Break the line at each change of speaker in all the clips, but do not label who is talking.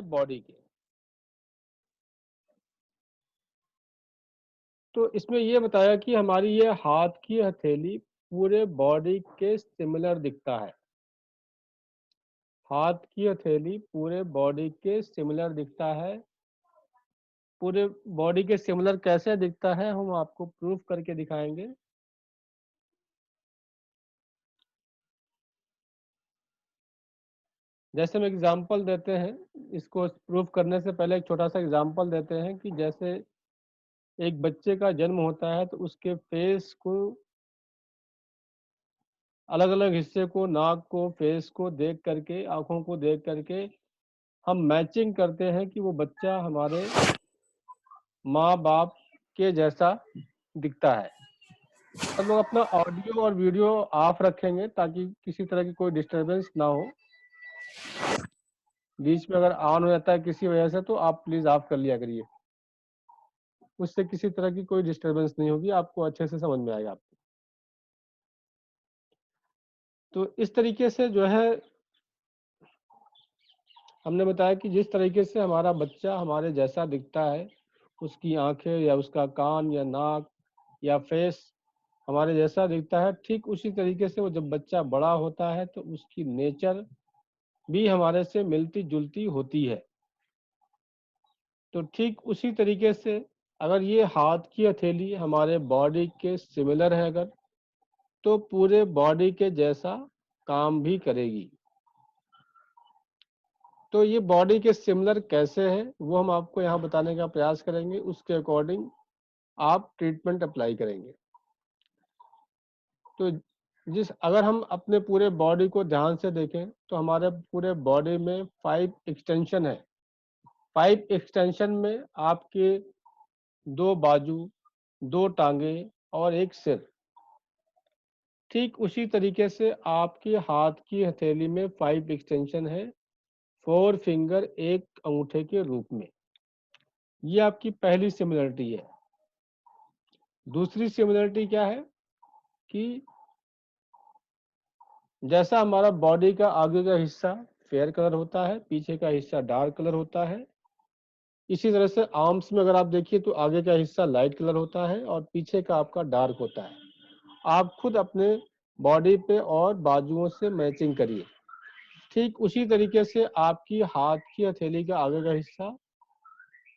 Body के। तो इसमें ये बताया कि हमारी ये हाथ की हथेली पूरे बॉडी के सिमिलर दिखता है। हाथ की हथेली पूरे बॉडी के सिमिलर दिखता है। पूरे बॉडी के सिमिलर कैसे दिखता है हम आपको प्रूफ करके दिखाएंगे। जैसे हम एग्जांपल देते हैं, इसको प्रूफ करने से पहले एक छोटा सा एग्जांपल देते हैं कि जैसे एक बच्चे का जन्म होता है तो उसके फेस को, अलग अलग हिस्से को, नाक को, फेस को देख करके, आंखों को देख करके हम मैचिंग करते हैं कि वो बच्चा हमारे माँ बाप के जैसा दिखता है। सब लोग अपना ऑडियो और वीडियो ऑफ रखेंगे ताकि किसी तरह की कोई डिस्टरबेंस ना हो। बीच में अगर ऑन हो जाता है किसी वजह से तो आप प्लीज ऑफ कर लिया करिए, उससे किसी तरह की कोई डिस्टरबेंस नहीं होगी, आपको अच्छे से समझ में आएगा आपको। तो इस तरीके से जो है हमने बताया कि जिस तरीके से हमारा बच्चा हमारे जैसा दिखता है, उसकी आंखें या उसका कान या नाक या फेस हमारे जैसा दिखता है, ठीक उसी तरीके से वो जब बच्चा बड़ा होता है तो उसकी नेचर भी हमारे से मिलती जुलती होती है। तो ठीक उसी तरीके से अगर ये हाथ की हथेली हमारे बॉडी के सिमिलर है अगर, तो पूरे बॉडी के जैसा काम भी करेगी। तो ये बॉडी के सिमिलर कैसे है वो हम आपको यहाँ बताने का प्रयास करेंगे, उसके अकॉर्डिंग आप ट्रीटमेंट अप्लाई करेंगे। तो अगर हम अपने पूरे बॉडी को ध्यान से देखें तो हमारे पूरे बॉडी में 5 एक्सटेंशन है। 5 एक्सटेंशन में आपके 2 बाजू, 2 टांगे और एक सिर। ठीक उसी तरीके से आपके हाथ की हथेली में 5 एक्सटेंशन है, 4 फिंगर एक अंगूठे के रूप में। ये आपकी पहली सिमिलरिटी है। दूसरी सिमिलरिटी क्या है कि जैसा हमारा बॉडी का आगे का हिस्सा फेयर कलर होता है, पीछे का हिस्सा डार्क कलर होता है, इसी तरह से आर्म्स में अगर आप देखिए तो आगे का हिस्सा लाइट कलर होता है और पीछे का आपका डार्क होता है। आप खुद अपने बॉडी पे और बाजुओं से मैचिंग करिए। ठीक उसी तरीके से आपकी हाथ की हथेली का आगे का हिस्सा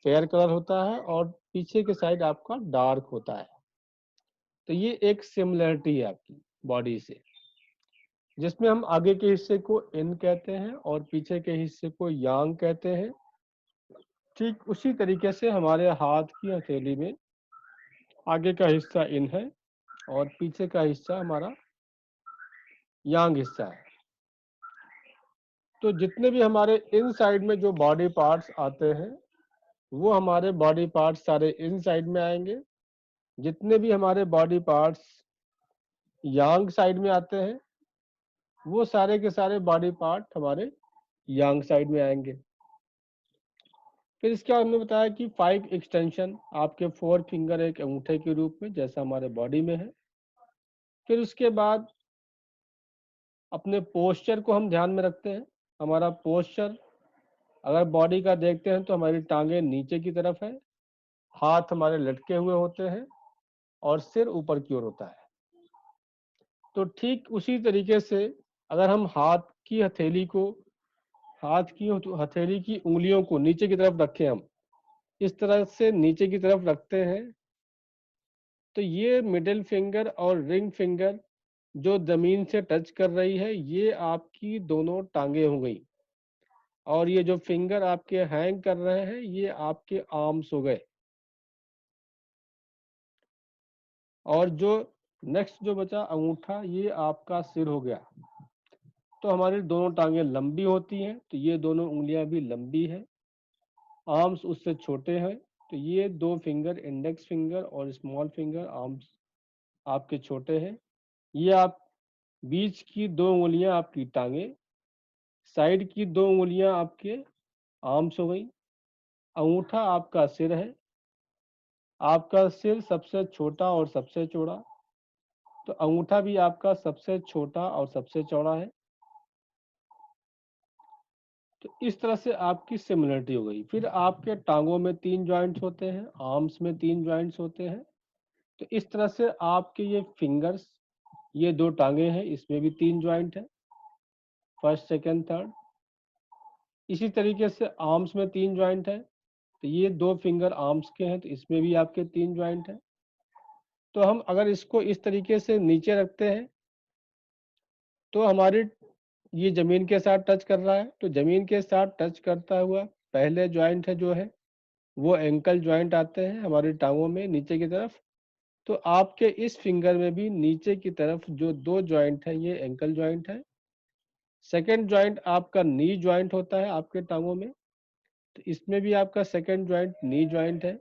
फेयर कलर होता है और पीछे के साइड आपका डार्क होता है। तो ये एक सिमिलरिटी है आपकी बॉडी से, जिसमें हम आगे के हिस्से को इन कहते हैं और पीछे के हिस्से को यांग कहते हैं। ठीक उसी तरीके से हमारे हाथ की हथेली में आगे का हिस्सा इन है और पीछे का हिस्सा हमारा यांग हिस्सा है। तो जितने भी हमारे इन साइड में जो बॉडी पार्ट्स आते हैं वो हमारे बॉडी पार्ट्स सारे इन साइड में आएंगे। जितने भी हमारे बॉडी पार्ट्स यांग साइड में आते हैं वो सारे के सारे बॉडी पार्ट हमारे यांग साइड में आएंगे। फिर इसके बाद हमने बताया कि 5 एक्सटेंशन आपके 4 फिंगर एक अंगूठे के रूप में जैसा हमारे बॉडी में है। फिर उसके बाद अपने पोस्चर को हम ध्यान में रखते हैं। हमारा पोस्चर अगर बॉडी का देखते हैं तो हमारी टांगे नीचे की तरफ है, हाथ हमारे लटके हुए होते हैं और सिर ऊपर की ओर होता है। तो ठीक उसी तरीके से अगर हम हाथ की हथेली की उंगलियों को नीचे की तरफ रखें, हम इस तरह से नीचे की तरफ रखते हैं तो ये मिडिल फिंगर और रिंग फिंगर जो जमीन से टच कर रही है ये आपकी दोनों टांगे हो गई, और ये जो फिंगर आपके हैंग कर रहे हैं ये आपके आर्म्स हो गए। और जो नेक्स्ट जो बचा अंगूठा ये आपका सिर हो गया। तो हमारी दोनों टांगे लंबी होती हैं तो ये दोनों उंगलियां भी लंबी है, आर्म्स उससे छोटे हैं तो ये 2 फिंगर इंडेक्स फिंगर और स्मॉल फिंगर आर्म्स आपके छोटे हैं। ये आप बीच की 2 उंगलियां आपकी टांगे, साइड की 2 उंगलियां आपके आर्म्स हो गई, अंगूठा आपका सिर है, आपका सिर सबसे छोटा और सबसे चौड़ा, तो अंगूठा भी आपका सबसे छोटा और सबसे चौड़ा है। तो इस तरह से आपकी सिमिलरिटी हो गई। फिर आपके टांगों में 3 जॉइंट्स होते हैं, आर्म्स में 3 जॉइंट्स होते हैं। तो इस तरह से आपके ये फिंगर्स, ये 2 टांगे हैं, इसमें भी 3 जॉइंट है, फर्स्ट, सेकंड, थर्ड। इसी तरीके से आर्म्स में 3 जॉइंट है, तो ये 2 फिंगर आर्म्स के हैं, तो इसमें भी आपके 3 जॉइंट है। तो हम अगर इसको इस तरीके से नीचे रखते हैं, तो हमारी ये ज़मीन के साथ टच कर रहा है, तो ज़मीन के साथ टच करता हुआ पहले जॉइंट है जो है, वो एंकल जॉइंट आते हैं हमारी टाँगों में नीचे की तरफ। तो आपके इस फिंगर में भी नीचे की तरफ जो 2 जॉइंट है, ये एंकल जॉइंट है। सेकंड जॉइंट आपका नी जॉइंट होता है आपके टाँगों में, तो इसमें भी आपका सेकंड जॉइंट नी जॉइंट है।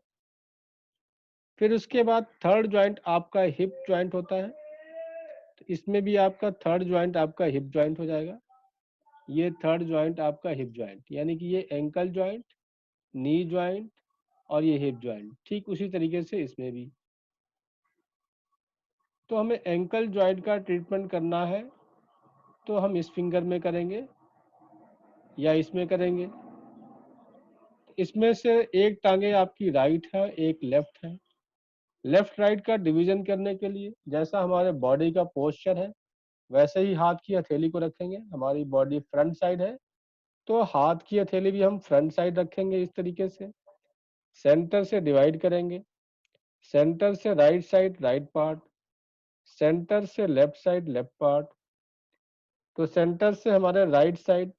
फिर उसके बाद थर्ड जॉइंट आपका हिप जॉइंट होता है, तो इसमें भी आपका थर्ड जॉइंट आपका हिप जॉइंट हो जाएगा। ये थर्ड जॉइंट आपका हिप जॉइंट, यानी कि ये एंकल जॉइंट, नी जॉइंट और ये हिप जॉइंट। ठीक उसी तरीके से इसमें भी। तो हमें एंकल जॉइंट का ट्रीटमेंट करना है, तो हम इस फिंगर में करेंगे या इसमें करेंगे। इसमें से एक टांगे आपकी राइट है, एक लेफ्ट है। लेफ्ट राइट का डिवीजन करने के लिए जैसा हमारे बॉडी का पोस्चर है, वैसे ही हाथ की हथेली को रखेंगे। हमारी बॉडी फ्रंट साइड है, तो हाथ की हथेली भी हम फ्रंट साइड रखेंगे इस तरीके से। सेंटर से डिवाइड करेंगे, सेंटर से right side right part, centre से लेफ्ट साइड लेफ्ट पार्ट। तो सेंटर से हमारे राइट साइड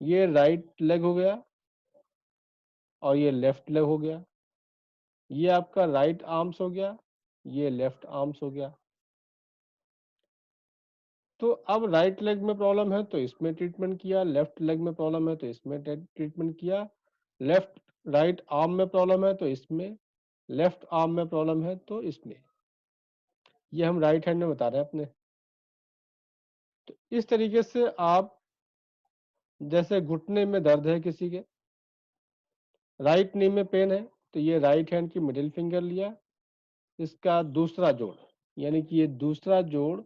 ये राइट लेग हो गया और ये लेफ्ट लेग हो गया। ये आपका राइट आर्म्स हो गया, ये लेफ्ट आर्म्स हो गया। तो अब राइट लेग में प्रॉब्लम है तो इसमें ट्रीटमेंट किया, लेफ्ट लेग में प्रॉब्लम है तो इसमें ट्रीटमेंट किया, लेफ्ट राइट आर्म में प्रॉब्लम है तो इसमें, लेफ्ट आर्म में प्रॉब्लम है तो इसमें। ये हम राइट हैंड में बता रहे हैं अपने। तो इस तरीके से आप, जैसे घुटने में दर्द है किसी के, राइट नी में पेन है, तो ये राइट हैंड की मिडिल फिंगर लिया, इसका दूसरा जोड़, यानी कि ये दूसरा जोड़,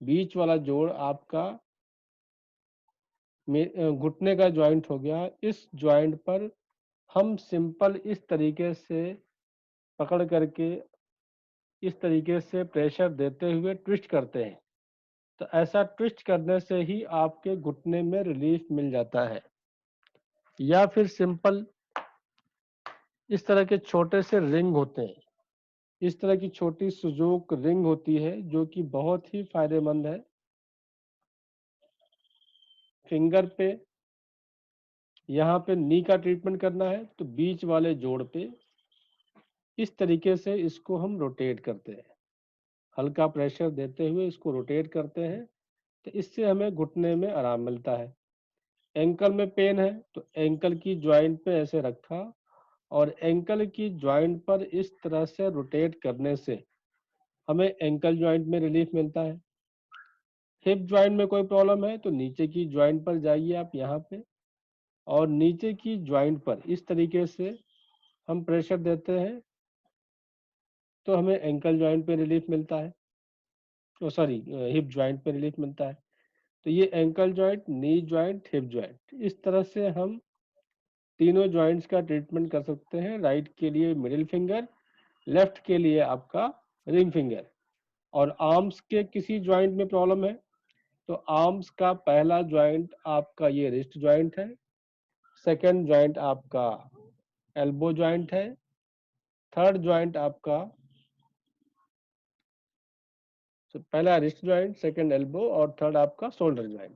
बीच वाला जोड़ आपका घुटने का जॉइंट हो गया। इस जॉइंट पर हम सिंपल इस तरीके से पकड़ करके इस तरीके से प्रेशर देते हुए ट्विस्ट करते हैं। तो ऐसा ट्विस्ट करने से ही आपके घुटने में रिलीफ मिल जाता है। या फिर सिंपल इस तरह के छोटे से रिंग होते हैं, इस तरह की छोटी सुजोक रिंग होती है जो कि बहुत ही फायदेमंद है। फिंगर पे यहाँ पे नी का ट्रीटमेंट करना है तो बीच वाले जोड़ पे इस तरीके से इसको हम रोटेट करते हैं, हल्का प्रेशर देते हुए इसको रोटेट करते हैं, तो इससे हमें घुटने में आराम मिलता है। एंकल में पेन है तो एंकल की जॉइंट पे ऐसे रखा और एंकल की जॉइंट पर इस तरह से रोटेट करने से हमें एंकल जॉइंट में रिलीफ मिलता है। हिप जॉइंट में कोई प्रॉब्लम है तो नीचे की जॉइंट पर जाइए आप यहाँ पे, और नीचे की जॉइंट पर इस तरीके से हम प्रेशर देते हैं तो हमें एंकल जॉइंट पे रिलीफ मिलता है, तो सॉरी हिप जॉइंट पे रिलीफ मिलता है। तो ये ankle joint, knee joint, hip joint, इस तरह से हम तीनों जॉइंट्स का ट्रीटमेंट कर सकते हैं। राइट के लिए मिडिल फिंगर, लेफ्ट के लिए आपका रिंग फिंगर। और आर्म्स के किसी जॉइंट में प्रॉब्लम है तो आर्म्स का पहला जॉइंट आपका ये रिस्ट जॉइंट है, सेकंड जॉइंट आपका एल्बो जॉइंट है, थर्ड जॉइंट आपका, पहला रिस्ट जॉइंट, सेकंड एल्बो और थर्ड आपका शोल्डर जॉइंट।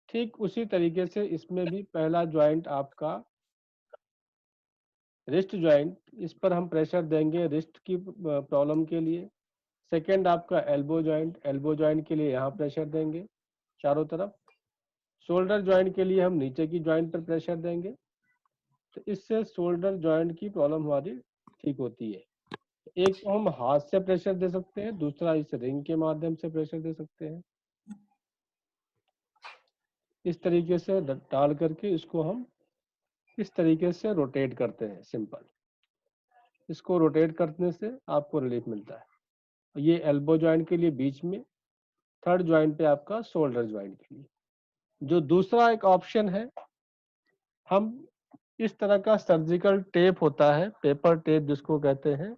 ठीक उसी तरीके से इसमें भी पहला जॉइंट आपका रिस्ट जॉइंट, इस पर हम प्रेशर देंगे रिस्ट की प्रॉब्लम के लिए। सेकंड आपका एल्बो जॉइंट के लिए यहाँ प्रेशर देंगे चारों तरफ। शोल्डर जॉइंट के लिए हम नीचे की जॉइंट पर प्रेशर देंगे, तो इससे शोल्डर जॉइंट की प्रॉब्लम हमारी ठीक होती है। एक तो हम हाथ से प्रेशर दे सकते हैं, दूसरा इस रिंग के माध्यम से प्रेशर दे सकते हैं। इस तरीके से डाल करके इसको हम इस तरीके से रोटेट करते हैं सिंपल। इसको रोटेट करने से आपको रिलीफ मिलता है। ये एल्बो जॉइंट के लिए बीच में, थर्ड जॉइंट पे आपका शोल्डर जॉइंट के लिए। जो दूसरा एक ऑप्शन है हम इस तरह का सर्जिकल टेप होता है, पेपर टेप जिसको कहते हैं,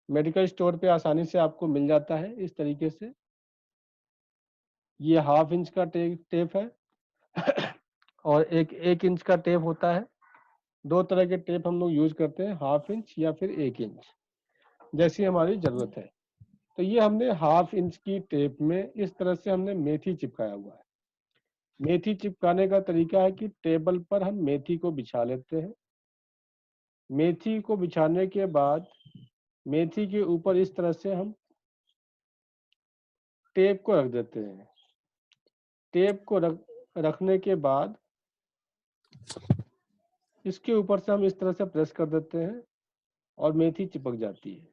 मेडिकल स्टोर पे आसानी से आपको मिल जाता है इस तरीके से। ये 1/2 इंच का टेप है और एक 1 इंच का टेप होता है। 2 तरह के टेप हम लोग यूज करते हैं, 1/2 इंच या फिर 1 इंच, जैसी हमारी ज़रूरत है। तो ये हमने 1/2 इंच की टेप में इस तरह से हमने मेथी चिपकाया हुआ है। मेथी चिपकाने का तरीका है कि टेबल पर हम मेथी को बिछा लेते हैं। मेथी को बिछाने के बाद मेथी के ऊपर इस तरह से हम टेप को रख देते हैं। टेप को रखने के बाद इसके ऊपर से हम इस तरह से प्रेस कर देते हैं और मेथी चिपक जाती है।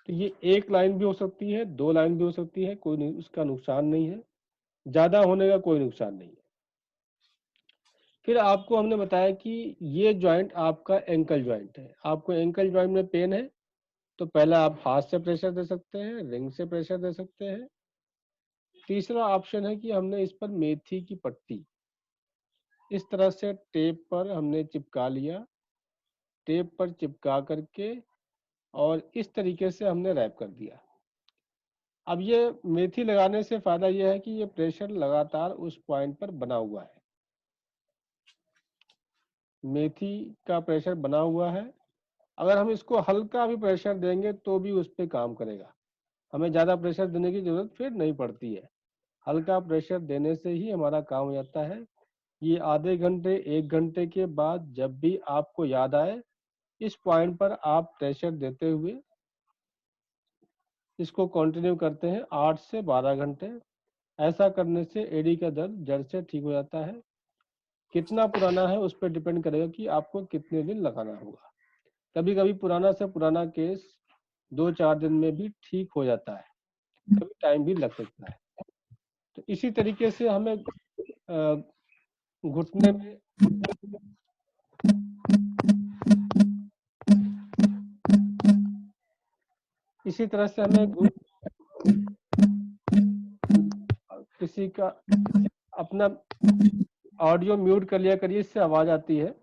तो ये 1 लाइन भी हो सकती है, 2 लाइन भी हो सकती है, कोई नहीं, उसका नुकसान नहीं है, ज़्यादा होने का कोई नुकसान नहीं है। फिर आपको हमने बताया कि ये जॉइंट आपका एंकल जॉइंट है। आपको एंकल जॉइंट में पेन है तो पहला आप हाथ से प्रेशर दे सकते हैं, रिंग से प्रेशर दे सकते हैं। तीसरा ऑप्शन है कि हमने इस पर मेथी की पट्टी इस तरह से टेप पर हमने चिपका लिया, टेप पर चिपका करके और इस तरीके से हमने रैप कर दिया। अब ये मेथी लगाने से फायदा यह है कि ये प्रेशर लगातार उस पॉइंट पर बना हुआ है। मेथी का प्रेशर बना हुआ है। अगर हम इसको हल्का भी प्रेशर देंगे तो भी उस पर काम करेगा, हमें ज़्यादा प्रेशर देने की जरूरत फिर नहीं पड़ती है। हल्का प्रेशर देने से ही हमारा काम हो जाता है। ये आधे घंटे 1 घंटे के बाद जब भी आपको याद आए, इस पॉइंट पर आप प्रेशर देते हुए इसको कंटिन्यू करते हैं 8 से 12 घंटे। ऐसा करने से एडी का दर्द जड़ से ठीक हो जाता है। कितना पुराना है उस पर डिपेंड करेगा कि आपको कितने दिन लगाना होगा। कभी कभी पुराना से पुराना केस 2-4 दिन में भी ठीक हो जाता है, कभी टाइम भी लग सकता है। तो इसी तरीके से हमें घुटने में इसी तरह से हमें किसी का अपना ऑडियो म्यूट कर लिया करिए, इससे आवाज आती है।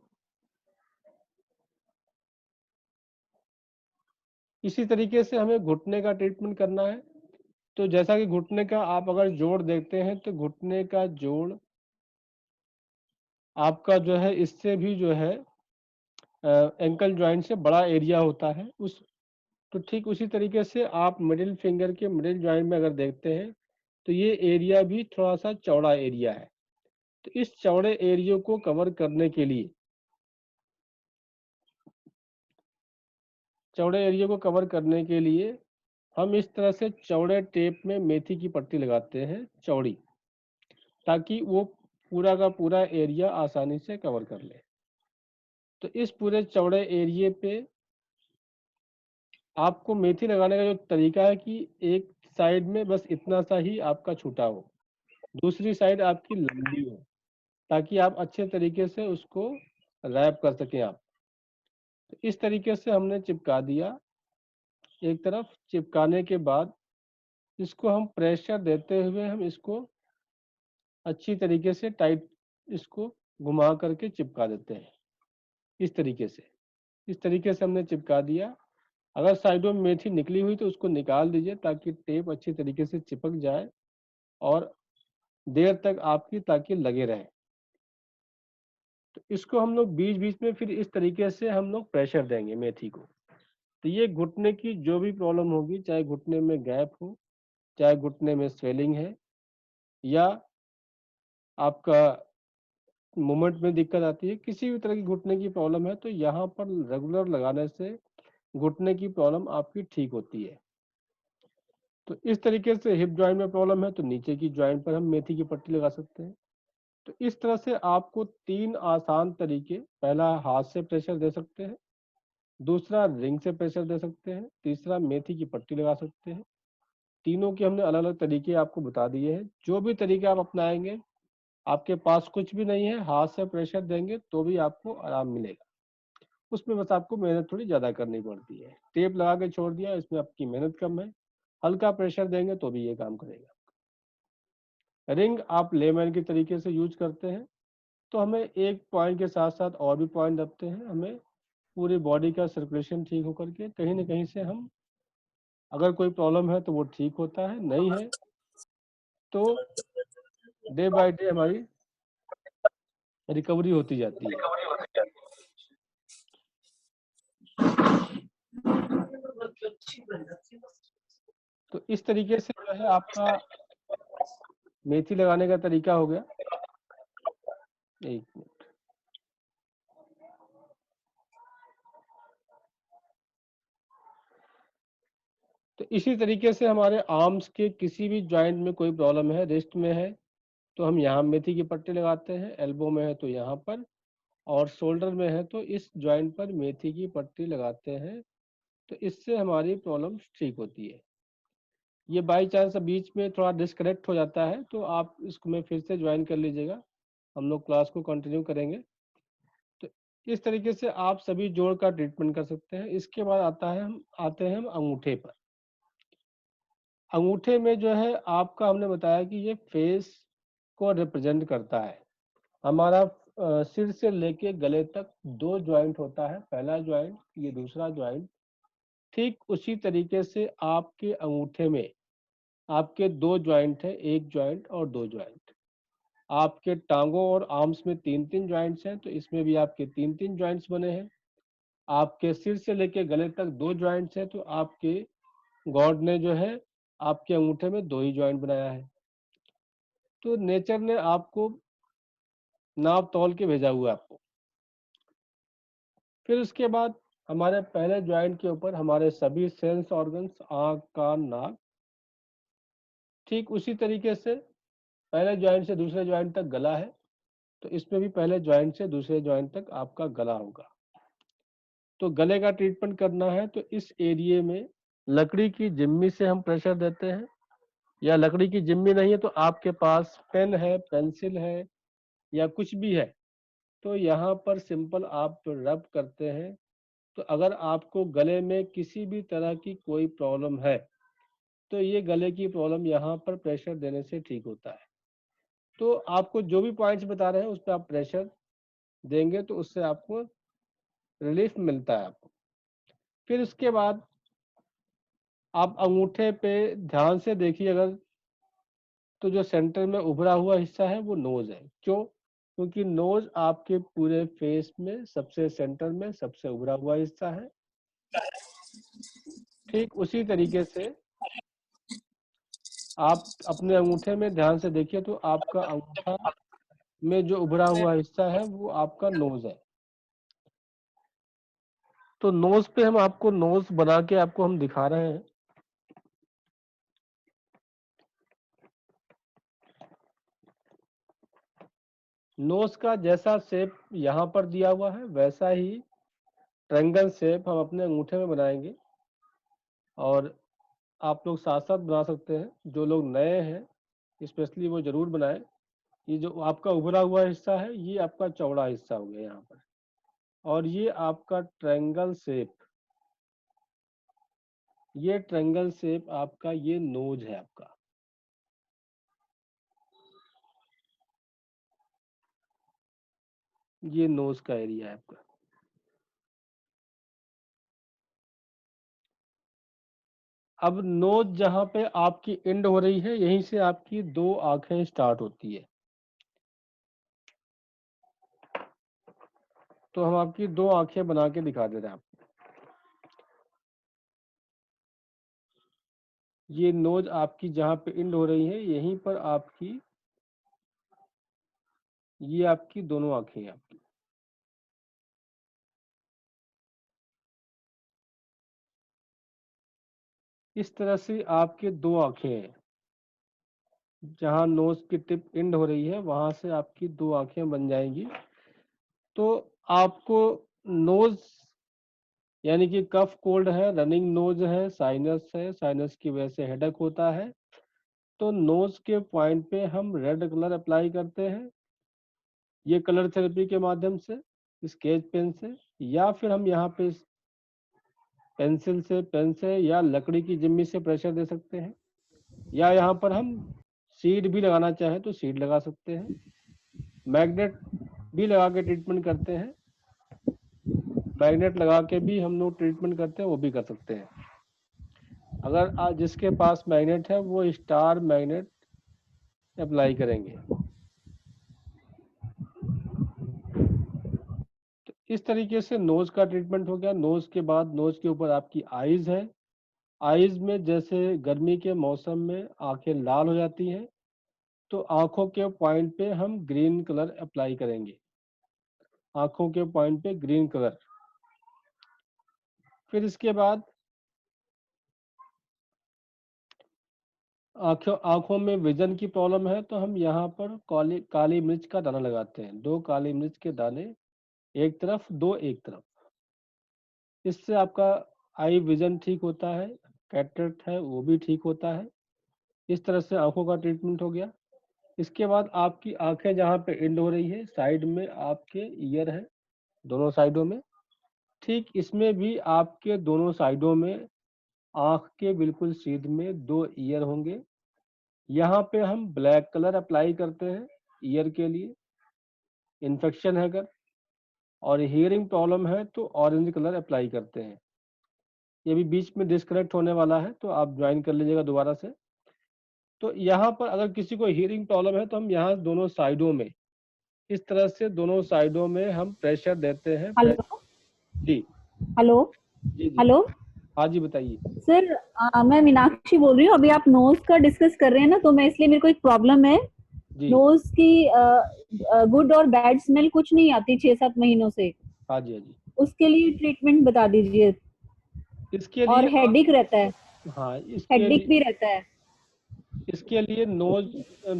इसी तरीके से हमें घुटने का ट्रीटमेंट करना है। तो जैसा कि घुटने का आप अगर जोड़ देखते हैं तो घुटने का जोड़ आपका जो है इससे भी जो है एंकल जॉइंट से बड़ा एरिया होता है। उस तो ठीक उसी तरीके से आप मिडिल फिंगर के मिडिल जॉइंट में अगर देखते हैं तो ये एरिया भी थोड़ा सा चौड़ा एरिया है। तो इस चौड़े एरिया को कवर करने के लिए हम इस तरह से चौड़े टेप में मेथी की पट्टी लगाते हैं चौड़ी, ताकि वो पूरा का पूरा एरिया आसानी से कवर कर ले। तो इस पूरे चौड़े एरिया पे आपको मेथी लगाने का जो तरीका है कि एक साइड में बस इतना सा ही आपका छूटा हो, दूसरी साइड आपकी लंबी हो, ताकि आप अच्छे तरीके से उसको रैप कर सकें आप। तो इस तरीके से हमने चिपका दिया। एक तरफ चिपकाने के बाद इसको हम प्रेशर देते हुए हम इसको अच्छी तरीके से टाइट इसको घुमा करके चिपका देते हैं इस तरीके से। इस तरीके से हमने चिपका दिया। अगर साइडों में मेथी निकली हुई तो उसको निकाल दीजिए ताकि टेप अच्छी तरीके से चिपक जाए और देर तक आपकी ताकि लगे रहे। तो इसको हम लोग बीच बीच में फिर इस तरीके से हम लोग प्रेशर देंगे मेथी को। तो ये घुटने की जो भी प्रॉब्लम होगी, चाहे घुटने में गैप हो, चाहे घुटने में स्वेलिंग है, या आपका मूवमेंट में दिक्कत आती है, किसी भी तरह की घुटने की प्रॉब्लम है, तो यहाँ पर रेगुलर लगाने से घुटने की प्रॉब्लम आपकी ठीक होती है। तो इस तरीके से हिप जॉइंट में प्रॉब्लम है तो नीचे की जॉइंट पर हम मेथी की पट्टी लगा सकते हैं। तो इस तरह से आपको 3 आसान तरीके, पहला हाथ से प्रेशर दे सकते हैं, दूसरा रिंग से प्रेशर दे सकते हैं, तीसरा मेथी की पट्टी लगा सकते हैं। तीनों के हमने अलग अलग तरीके आपको बता दिए हैं। जो भी तरीके आप अपनाएंगे, आपके पास कुछ भी नहीं है, हाथ से प्रेशर देंगे तो भी आपको आराम मिलेगा। उसमें बस आपको मेहनत थोड़ी ज़्यादा करनी पड़ती है। टेप लगा के छोड़ दिया, इसमें आपकी मेहनत कम है। हल्का प्रेशर देंगे तो भी ये काम करेगा। रिंग आप लेमैन के तरीके से यूज करते हैं। तो हमें एक पॉइंट के साथ साथ और भी पॉइंट रखते हैं, हमें पूरी बॉडी का सर्कुलेशन ठीक होकर के कहीं ना कहीं से हम, अगर कोई प्रॉब्लम है तो वो ठीक होता है, नहीं है तो डे बाय डे हमारी रिकवरी होती जाती है। तो इस तरीके से जो है आपका मेथी लगाने का तरीका हो गया। एक मिनट। तो इसी तरीके से हमारे आर्म्स के किसी भी जॉइंट में कोई प्रॉब्लम है, रिस्ट में है तो हम यहाँ मेथी की पट्टी लगाते हैं, एल्बो में है तो यहाँ पर, और शोल्डर में है तो इस जॉइंट पर मेथी की पट्टी लगाते हैं। तो इससे हमारी प्रॉब्लम ठीक होती है। ये बाई चांस बीच में थोड़ा डिस्कनेक्ट हो जाता है तो आप इसको में फिर से ज्वाइन कर लीजिएगा, हम लोग क्लास को कंटिन्यू करेंगे। तो इस तरीके से आप सभी जोड़ का ट्रीटमेंट कर सकते हैं। इसके बाद आते हैं हम अंगूठे पर। अंगूठे में जो है आपका, हमने बताया कि ये फेस को रिप्रेजेंट करता है। हमारा सिर से लेके गले तक 2 ज्वाइंट होता है, पहला ज्वाइंट, ये दूसरा ज्वाइंट। ठीक उसी तरीके से आपके अंगूठे में आपके 2 ज्वाइंट है, 1 ज्वाइंट और 2 ज्वाइंट। आपके टांगों और आर्म्स में 3-3 ज्वाइंट्स हैं, तो इसमें भी आपके 3-3 ज्वाइंट्स बने हैं। आपके सिर से लेके गले तक 2 ज्वाइंट्स हैं, तो आपके गॉड ने जो है आपके अंगूठे में 2 ही ज्वाइंट बनाया है। तो नेचर ने आपको नाप तौल के भेजा हुआ है आपको। फिर उसके बाद हमारे पहले ज्वाइंट के ऊपर हमारे सभी सेंस ऑर्गन्स, आँख, कान, नाक। ठीक उसी तरीके से पहले ज्वाइंट से दूसरे ज्वाइंट तक गला है, तो इसमें भी पहले ज्वाइंट से दूसरे ज्वाइंट तक आपका गला होगा। तो गले का ट्रीटमेंट करना है तो इस एरिया में लकड़ी की जिम्मी से हम प्रेशर देते हैं, या लकड़ी की जिम्मी नहीं है तो आपके पास पेन है, पेंसिल है या कुछ भी है, तो यहाँ पर सिंपल आप रब करते हैं। तो अगर आपको गले में किसी भी तरह की कोई प्रॉब्लम है तो ये गले की प्रॉब्लम यहाँ पर प्रेशर देने से ठीक होता है। तो आपको जो भी पॉइंट्स बता रहे हैं उस पर आप प्रेशर देंगे तो उससे आपको रिलीफ मिलता है आपको। फिर उसके बाद आप अंगूठे पे ध्यान से देखिए, अगर तो जो सेंटर में उभरा हुआ हिस्सा है वो नोज है। क्यों? क्योंकि नोज आपके पूरे फेस में सबसे सेंटर में सबसे उभरा हुआ हिस्सा है। ठीक उसी तरीके से आप अपने अंगूठे में ध्यान से देखिए तो आपका अंगूठा में जो उभरा हुआ हिस्सा है वो आपका नोज है। तो नोज पे हम आपको नोज बना के आपको हम दिखा रहे हैं। नोज का जैसा शेप यहाँ पर दिया हुआ है वैसा ही ट्रायंगल शेप हम अपने अंगूठे में बनाएंगे, और आप लोग साथ साथ बना सकते हैं। जो लोग नए हैं स्पेशली वो जरूर बनाएं। ये जो आपका उभरा हुआ हिस्सा है ये आपका चौड़ा हिस्सा हो गया यहाँ पर, और ये आपका ट्रायंगल शेप, ये ट्रायंगल शेप आपका ये नोज है आपका। ये नोज का एरिया है आपका। अब नोज जहाँ पे आपकी एंड हो रही है यहीं से आपकी 2 आंखें स्टार्ट होती है। तो हम आपकी 2 आंखें बना के दिखा दे रहे हैं आपको। ये नोज आपकी जहाँ पे एंड हो रही है यहीं पर आपकी, ये आपकी दोनों आंखें हैं आपकी। इस तरह से आपके 2 आंखें हैं। जहाँ नोज की टिप एंड हो रही है वहां से आपकी 2 आंखें बन जाएंगी। तो आपको नोज यानी कि कफ कोल्ड है, रनिंग नोज है, साइनस है, साइनस की वजह से हेडेक होता है, तो नोज के पॉइंट पे हम रेड कलर अप्लाई करते हैं, ये कलर थेरेपी के माध्यम से, स्केच पेन से, या फिर हम यहाँ पे पेंसिल से, पेन से या लकड़ी की जिम्मी से प्रेशर दे सकते हैं, या यहाँ पर हम सीड भी लगाना चाहें तो सीड लगा सकते हैं। मैग्नेट भी लगा के ट्रीटमेंट करते हैं, मैग्नेट लगा के भी हम लोग ट्रीटमेंट करते हैं, वो भी कर सकते हैं। अगर जिसके पास मैग्नेट है वो स्टार मैग्नेट अप्लाई करेंगे। तो इस तरीके से नोज का ट्रीटमेंट हो गया। नोज के बाद नोज के ऊपर आपकी आईज है। आईज में जैसे गर्मी के मौसम में आंखें लाल हो जाती हैं, तो आंखों के पॉइंट पे हम ग्रीन कलर अप्लाई करेंगे, आंखों के पॉइंट पे ग्रीन कलर। फिर इसके बाद आंखों में विजन की प्रॉब्लम है, तो हम यहाँ पर काली मिर्च का दाना लगाते हैं, 2 काली मिर्च के दाने एक तरफ, 2 एक तरफ। इससे आपका आई विजन ठीक होता है, कैटरेक्ट है वो भी ठीक होता है। इस तरह से आंखों का ट्रीटमेंट हो गया। इसके बाद आपकी आंखें जहाँ पे एंड हो रही है, साइड में आपके ईयर है, दोनों साइडों में, ठीक इसमें भी आपके दोनों साइडों में आंख के बिल्कुल सीध में 2 ईयर होंगे। यहाँ पे हम ब्लैक कलर अप्लाई करते हैं ईयर के लिए, इन्फेक्शन है अगर, और हियरिंग प्रॉब्लम है तो ऑरेंज कलर अप्लाई करते हैं। ये भी बीच में डिस्कनेक्ट होने वाला है, तो आप ज्वाइन कर लीजिएगा दोबारा से। तो यहाँ पर अगर किसी को हियरिंग प्रॉब्लम है तो हम यहाँ दोनों साइडों में, इस तरह से दोनों साइडों में हम प्रेशर देते हैं।
हेलो
जी
हेलो
जी जी
हेलो
हाँ जी, बताइए।
सर, मैं मीनाक्षी बोल रही हूँ। अभी आप नोज का डिस्कस कर रहे हैं ना, तो मैं इसलिए, मेरे को एक प्रॉब्लम है।
जी
नोज की गुड और बैड स्मेल कुछ नहीं आती 6-7 महीनों से।
हाँ जी हाँ जी।
उसके लिए ट्रीटमेंट बता दीजिए।
इसके
और
लिए
हेडेक रहता है,
हाँ,
हेडेक भी रहता है।
इसके लिए नोज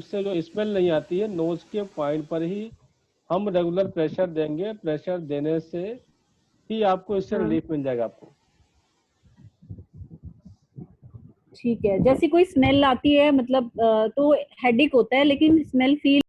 से जो स्मेल नहीं आती है, नोज के पॉइंट पर ही हम रेगुलर प्रेशर देंगे। प्रेशर देने से ही आपको इससे
हाँ,
रिलीफ मिल जाएगा आपको।
ठीक है। जैसे कोई स्मेल आती है मतलब तो हेडेक होता है, लेकिन स्मेल फील